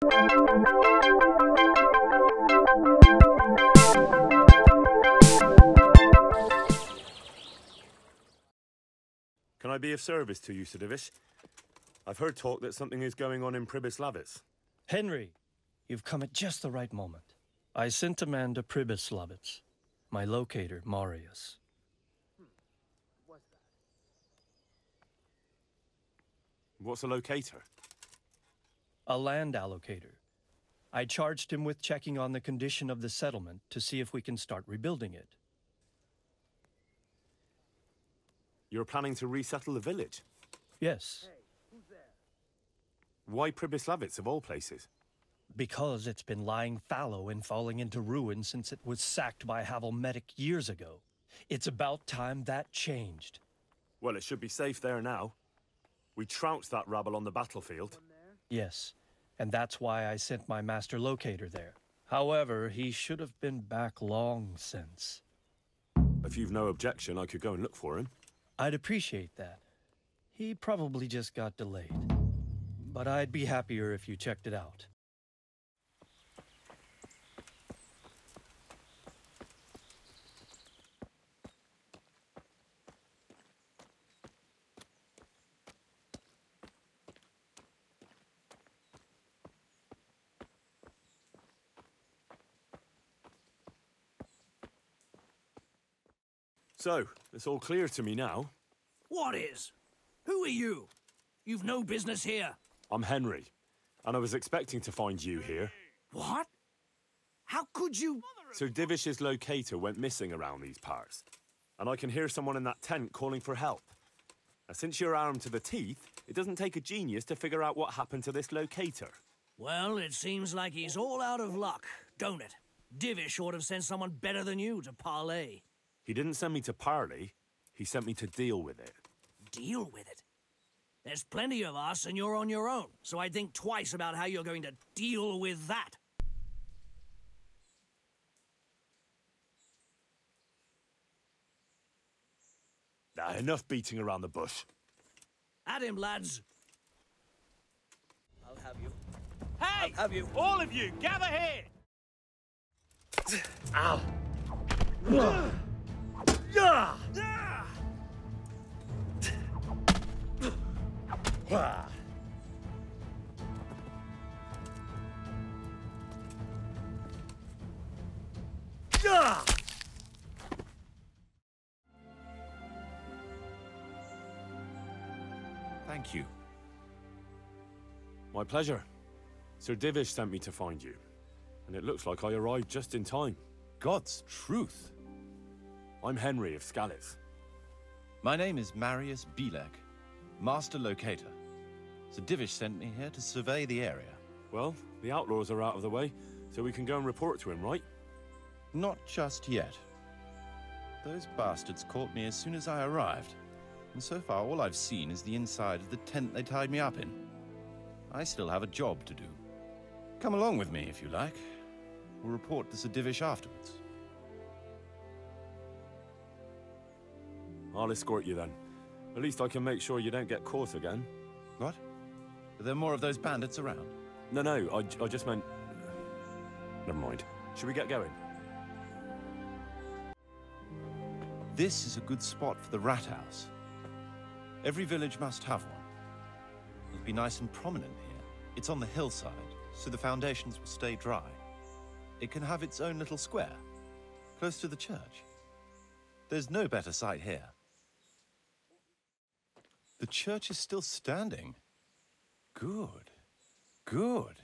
Can I be of service to you, Sir Divish? I've heard talk that something is going on in Pribyslavitz. Henry, you've come at just the right moment. I sent a man to Pribyslavitz. My locator, Marius. What's a locator? A land allocator. I charged him with checking on the condition of the settlement to see if we can start rebuilding it. You're planning to resettle the village? Yes. Why Pribyslavitz, of all places? Because it's been lying fallow and falling into ruin since it was sacked by Havelmetic years ago. It's about time that changed. Well, it should be safe there now. We trounced that rabble on the battlefield. Yes, and that's why I sent my master locator there. However, he should have been back long since. If you've no objection, I could go and look for him. I'd appreciate that. He probably just got delayed. But I'd be happier if you checked it out. So, it's all clear to me now. What is? Who are you? You've no business here. I'm Henry, and I was expecting to find you here. What? How could you? Sir Divish's locator went missing around these parts, and I can hear someone in that tent calling for help. Now, since you're armed to the teeth, it doesn't take a genius to figure out what happened to this locator. Well, it seems like he's all out of luck, don't it? Divish ought to have sent someone better than you to parley. He didn't send me to parley, he sent me to deal with it. Deal with it? There's plenty of us and you're on your own, so I'd think twice about how you're going to deal with that. Nah, enough beating around the bush. At him, lads. I'll have you. Hey! I'll have you. All of you, gather here! Ow! Thank you. My pleasure. Sir Divish sent me to find you, and it looks like I arrived just in time. God's truth. I'm Henry of Skalitz. My name is Marius Bielek, Master Locator. Sir Divish sent me here to survey the area. Well, the outlaws are out of the way, so we can go and report to him, right? Not just yet. Those bastards caught me as soon as I arrived, and so far all I've seen is the inside of the tent they tied me up in. I still have a job to do. Come along with me if you like. We'll report to Sir Divish afterwards. I'll escort you then. At least I can make sure you don't get caught again. What? Are there more of those bandits around? No, I just meant... Never mind. Should we get going? This is a good spot for the rat house. Every village must have one. It'll be nice and prominent here. It's on the hillside, so the foundations will stay dry. It can have its own little square, close to the church. There's no better site here. The church is still standing. Good. Good.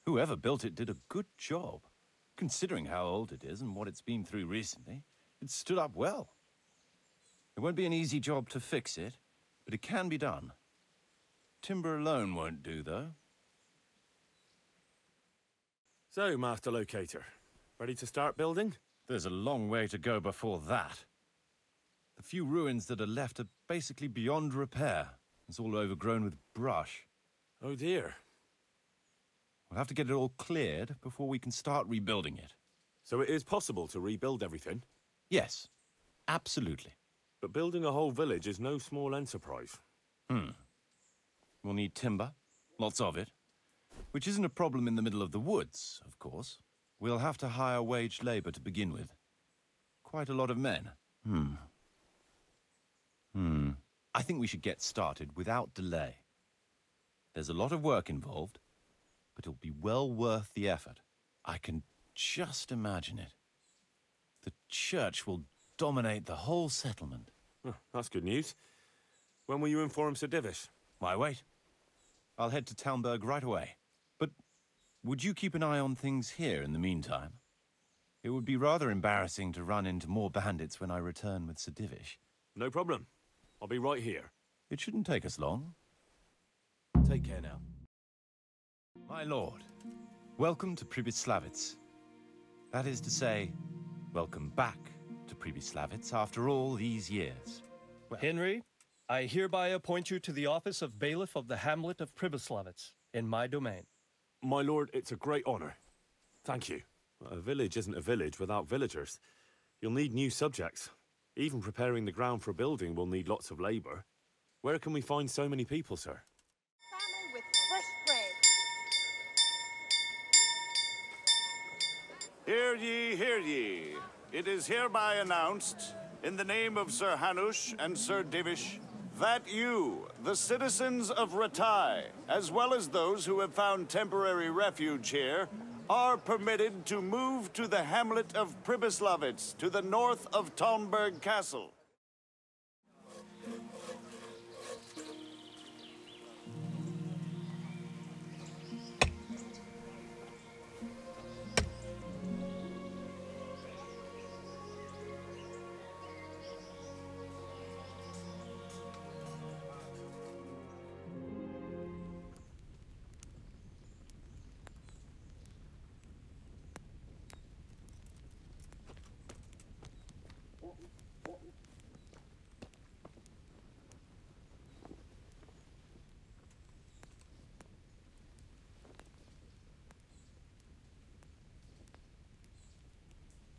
Whoever built it did a good job. Considering how old it is and what it's been through recently, it stood up well. It won't be an easy job to fix it, but it can be done. Timber alone won't do, though. So, Master Locator, ready to start building? There's a long way to go before that. The few ruins that are left are basically beyond repair. It's all overgrown with brush. Oh dear. We'll have to get it all cleared before we can start rebuilding it. So it is possible to rebuild everything? Yes, absolutely. But building a whole village is no small enterprise. We'll need timber, lots of it. Which isn't a problem in the middle of the woods, of course. We'll have to hire waged labor to begin with. Quite a lot of men. I think we should get started without delay. There's a lot of work involved, but it'll be well worth the effort. I can just imagine it. The church will dominate the whole settlement. Oh, that's good news. When will you inform Sir Divish? Why wait? I'll head to Talmberg right away. But would you keep an eye on things here in the meantime? It would be rather embarrassing to run into more bandits when I return with Sir Divish. No problem. I'll be right here. It shouldn't take us long. Take care now. My lord, welcome to Pribyslavitz. That is to say, welcome back to Pribyslavitz after all these years. Henry, I hereby appoint you to the office of Bailiff of the hamlet of Pribyslavitz, in my domain. My lord, it's a great honor. Thank you. A village isn't a village without villagers. You'll need new subjects. Even preparing the ground for building will need lots of labor. Where can we find so many people, sir? Family with fresh bread. Hear ye, hear ye. It is hereby announced, in the name of Sir Hanush and Sir Divish, that you, the citizens of Ratai, as well as those who have found temporary refuge here, are permitted to move to the hamlet of Pribyslavitz, to the north of Talmberg Castle.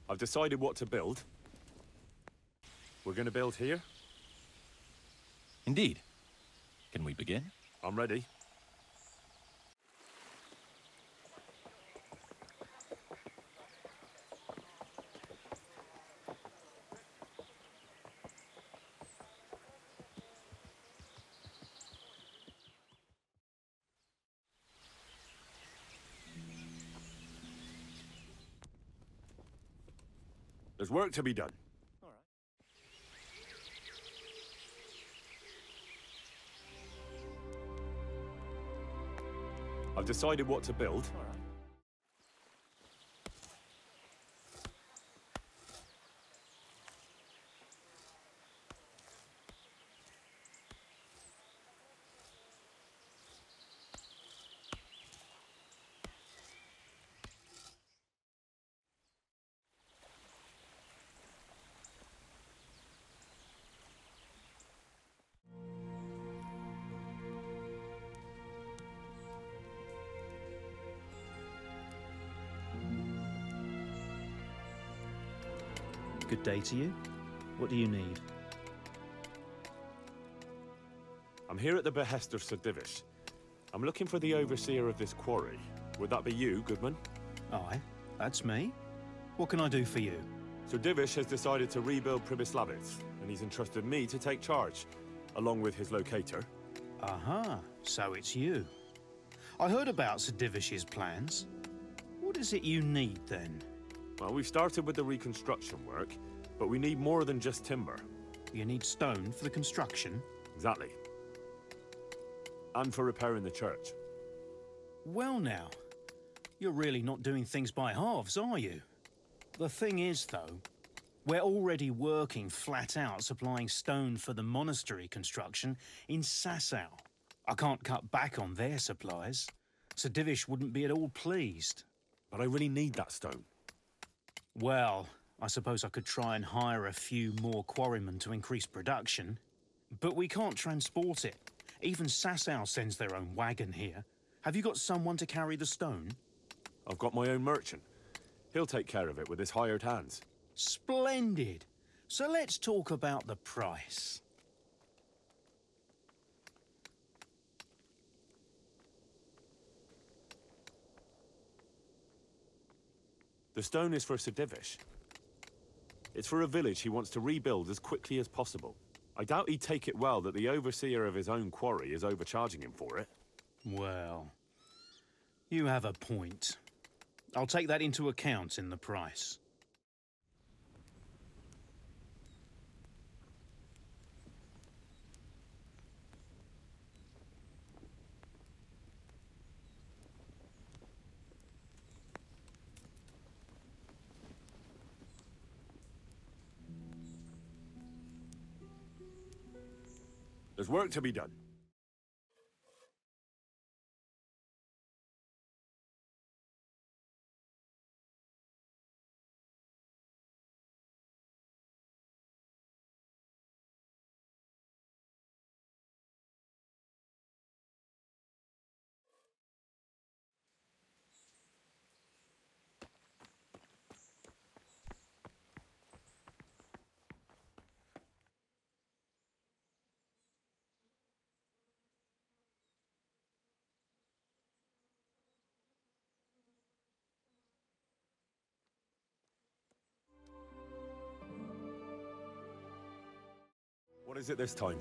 I've decided what to build. We're going to build here. Indeed. Can we begin? I'm ready. There's work to be done. All right. I've decided what to build. All right. Good day to you. What do you need? I'm here at the behest of Sir Divish. I'm looking for the overseer of this quarry. Would that be you, Goodman? Aye, that's me. What can I do for you? Sir Divish has decided to rebuild Pribyslavitz, and he's entrusted me to take charge, along with his locator. Aha, so it's you. I heard about Sir Divish's plans. What is it you need, then? Well, we've started with the reconstruction work, but we need more than just timber. You need stone for the construction? Exactly. And for repairing the church. Well now, you're really not doing things by halves, are you? The thing is, though, we're already working flat out supplying stone for the monastery construction in Sasau. I can't cut back on their supplies. Sir Divish wouldn't be at all pleased. But I really need that stone. Well, I suppose I could try and hire a few more quarrymen to increase production. But we can't transport it. Even Sasau sends their own wagon here. Have you got someone to carry the stone? I've got my own merchant. He'll take care of it with his hired hands. Splendid. So let's talk about the price. The stone is for Sir Divish. It's for a village he wants to rebuild as quickly as possible. I doubt he'd take it well that the overseer of his own quarry is overcharging him for it. Well, you have a point. I'll take that into account in the price. There's work to be done. What is it this time?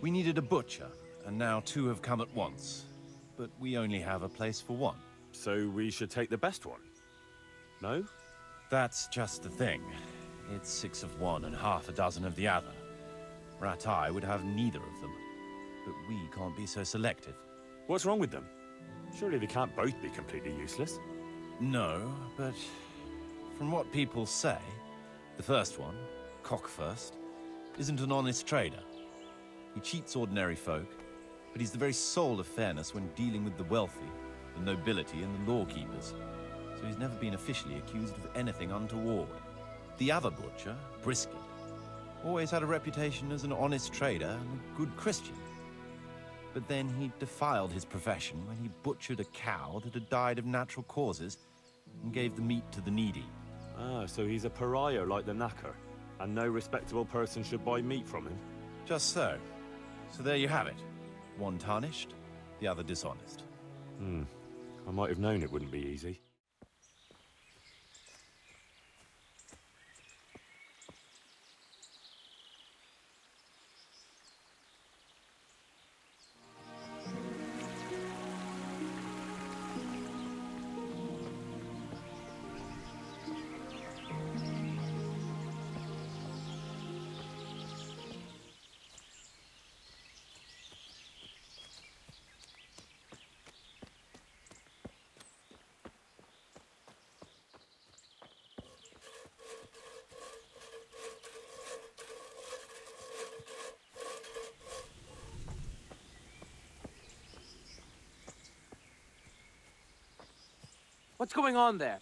We needed a butcher, and now 2 have come at once. But we only have a place for 1. So we should take the best one? No? That's just the thing. It's 6 of one and half a dozen of the other. Ratai would have neither of them. But we can't be so selective. What's wrong with them? Surely they can't both be completely useless. No, but from what people say, the first one, Cockfirst, isn't an honest trader. He cheats ordinary folk, but he's the very soul of fairness when dealing with the wealthy, the nobility, and the lawkeepers. So he's never been officially accused of anything untoward. The other butcher, Brisket, always had a reputation as an honest trader and a good Christian. But then he defiled his profession when he butchered a cow that had died of natural causes and gave the meat to the needy. Ah, so he's a pariah like the knacker, and no respectable person should buy meat from him? Just so. So there you have it. One tarnished, the other dishonest. I might have known it wouldn't be easy. What's going on there?